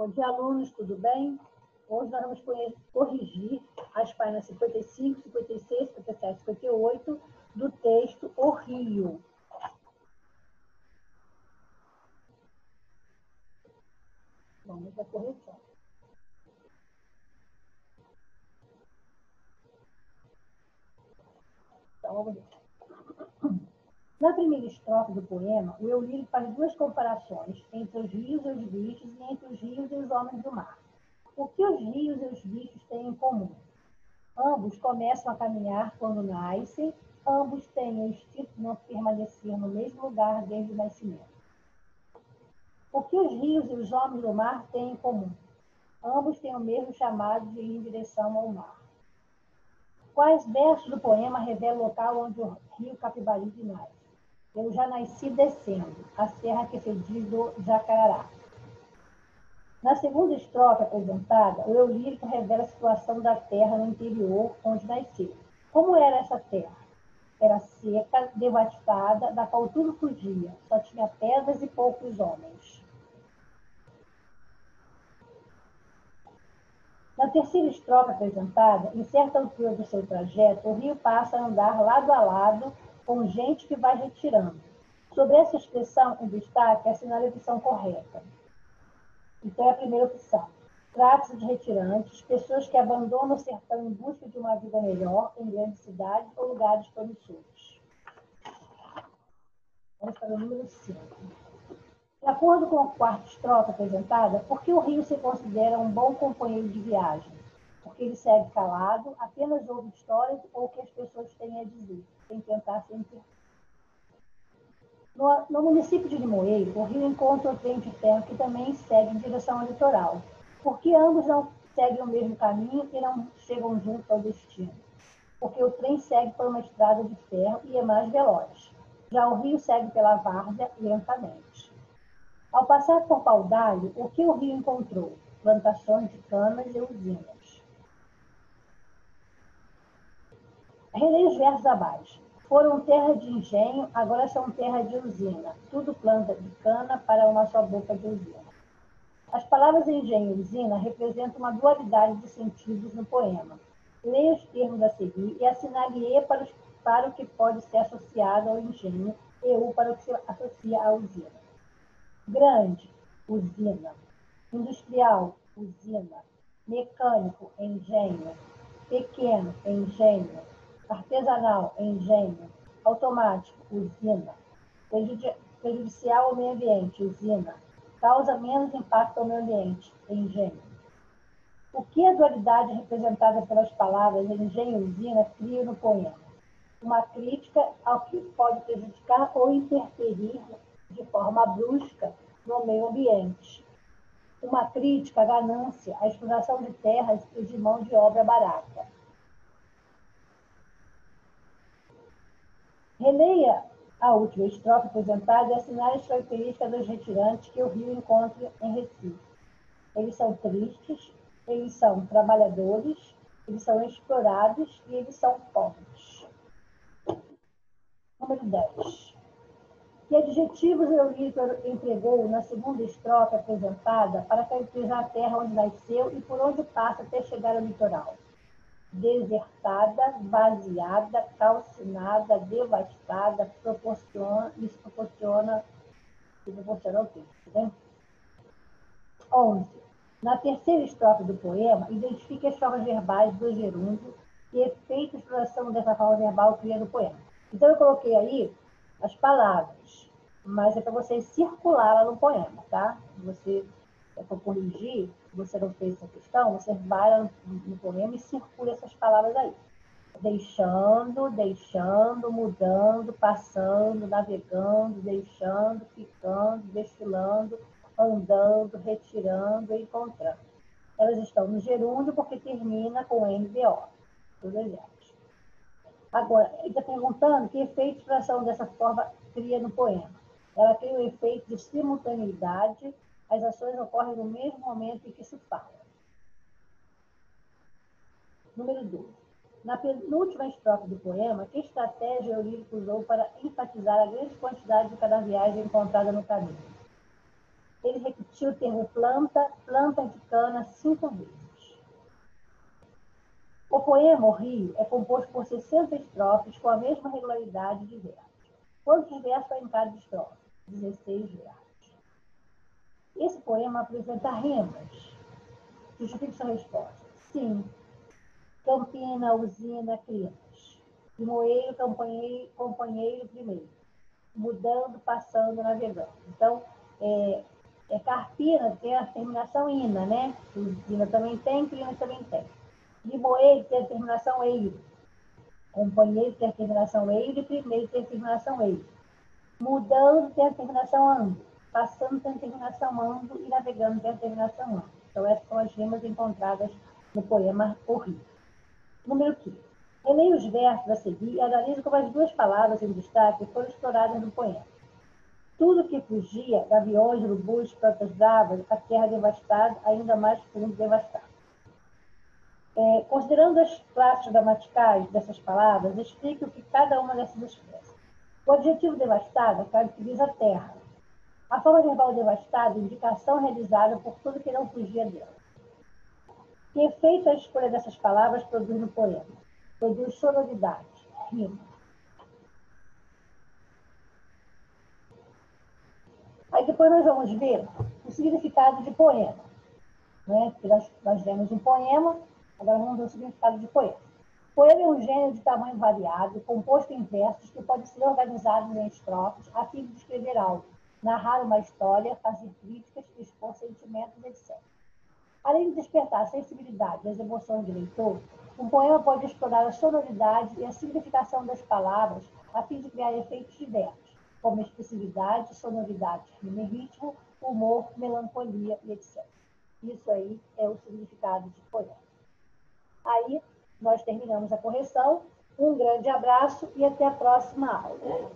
Bom dia, alunos, tudo bem? Hoje nós vamos corrigir as páginas 55, 56, 57, 58 do texto O Rio. Vamos à correção. Então, vamos ver. Na primeira estrofe do poema, o eu lírico faz duas comparações entre os rios e os bichos e entre os rios e os homens do mar. O que os rios e os bichos têm em comum? Ambos começam a caminhar quando nascem, ambos têm o instinto de não permanecer no mesmo lugar desde o nascimento. O que os rios e os homens do mar têm em comum? Ambos têm o mesmo chamado de ir em direção ao mar. Quais versos do poema revelam o local onde o rio Capibaribe nasce? Eu já nasci descendo, a serra que se diz do Jacarará. Na segunda estrofe apresentada, o eu lírico revela a situação da terra no interior onde nasceu. Como era essa terra? Era seca, devastada, da qual tudo fugia, só tinha pedras e poucos homens. Na terceira estrofe apresentada, em certa altura do seu trajeto, o rio passa a andar lado a lado com gente que vai retirando. Sobre essa expressão, em destaque, assinale a opção correta. Então, é a primeira opção. Trata-se de retirantes, pessoas que abandonam o sertão em busca de uma vida melhor em grandes cidades ou lugares promissores. Vamos para o número 5. De acordo com a quarta estrofe apresentada, por que o rio se considera um bom companheiro de viagem? Porque ele segue calado, apenas ouve histórias ou o que as pessoas têm a dizer, sem tentar se interromper. No município de Limoeiro, o rio encontra o trem de ferro que também segue em direção ao litoral. Porque ambos não seguem o mesmo caminho e não chegam juntos ao destino? Porque o trem segue por uma estrada de ferro e é mais veloz. Já o rio segue pela várzea lentamente. Ao passar por Paudalho, o que o rio encontrou? Plantações de canas e usinas. Releia os versos abaixo. Foram terra de engenho, agora são terra de usina. Tudo planta de cana para uma só boca de usina. As palavras engenho e usina representam uma dualidade de sentidos no poema. Leia os termos a seguir e assinale E para o que pode ser associado ao engenho e U para o que se associa à usina. Grande, usina. Industrial, usina. Mecânico, engenho. Pequeno, engenho. Artesanal, engenho. Automático, usina. Prejudicial ao meio ambiente, usina. Causa menos impacto ao meio ambiente, engenho. O que a dualidade representada pelas palavras engenho e usina cria no poema? Uma crítica ao que pode prejudicar ou interferir de forma brusca no meio ambiente. Uma crítica à ganância, à exploração de terras e de mão de obra barata. Releia a última estrofe apresentada e assinale as características dos retirantes que o rio encontra em Recife. Eles são tristes, eles são trabalhadores, eles são explorados e eles são pobres. Número 10. Que adjetivos o eu lírico empregou na segunda estrofe apresentada para caracterizar a terra onde nasceu e por onde passa até chegar ao litoral? Desertada, vaziada, calcinada, devastada, isso proporciona o texto, né? 11. Na terceira estrofe do poema, identifique as formas verbais do gerúndio e efeito de exploração dessa forma verbal cria no poema. Então, eu coloquei aí as palavras, mas é para você circular lá no poema, tá? Você, para corrigir, se você não fez essa questão, você vai no poema e circula essas palavras aí. Deixando, mudando, passando, navegando, deixando, ficando, desfilando, andando, retirando e encontrando. Elas estão no gerúndio porque termina com MBO. Tudo exemplo. Agora, ele está perguntando que efeito de expressão dessa forma cria no poema. Ela cria um efeito de simultaneidade, as ações ocorrem no mesmo momento em que se fala. Número 2. Na penúltima estrofe do poema, que estratégia o lírico usou para enfatizar a grande quantidade de canaviais encontrada no caminho? Ele repetiu repetir o termo planta, planta de cana 5 vezes. O poema O Rio é composto por 60 estrofes com a mesma regularidade de versos. Quantos versos há em cada estrofe? 16 versos. Esse poema apresenta rimas. Justifique sua resposta. Sim. Campina, usina, crinas. Limoeiro, companheiro primeiro. Mudando, passando, navegando. Então, Carpina tem a terminação ina, né? Usina também tem, crinas também tem. Limoeiro tem a terminação eiro. Companheiro tem a terminação eiro e primeiro tem a terminação eiro. Mudando tem a terminação ando. Passando tem a terminação ando e navegando tem a terminação ando. Então, essas são as rimas encontradas no poema O Rio. Número 15. Releia os versos a seguir e analise como as duas palavras em destaque foram exploradas no poema. Tudo que fugia, gaviões, urubus, plantas bravas, a terra devastada, ainda mais fundo devastado. Considerando as classes gramaticais dessas palavras, explique o que cada uma dessas expressa. O adjetivo devastada caracteriza a terra. A forma verbal devastada indica a ação realizada por tudo que não fugia dela. Que efeito a escolha dessas palavras produz no poema? Produz sonoridade, rima. Aí depois nós vamos ver o significado de poema. Né? Porque nós vemos um poema, agora vamos ver o significado de poema. Poema é um gênero de tamanho variado, composto em versos que podem ser organizados em estrofes a fim de descrever algo, narrar uma história, fazer críticas, expor sentimentos, etc. Além de despertar a sensibilidade e as emoções do leitor, um poema pode explorar a sonoridade e a significação das palavras a fim de criar efeitos diversos, como expressividade, sonoridade, rima e ritmo, humor, melancolia e etc. Isso aí é o significado de poema. Aí, nós terminamos a correção. Um grande abraço e até a próxima aula.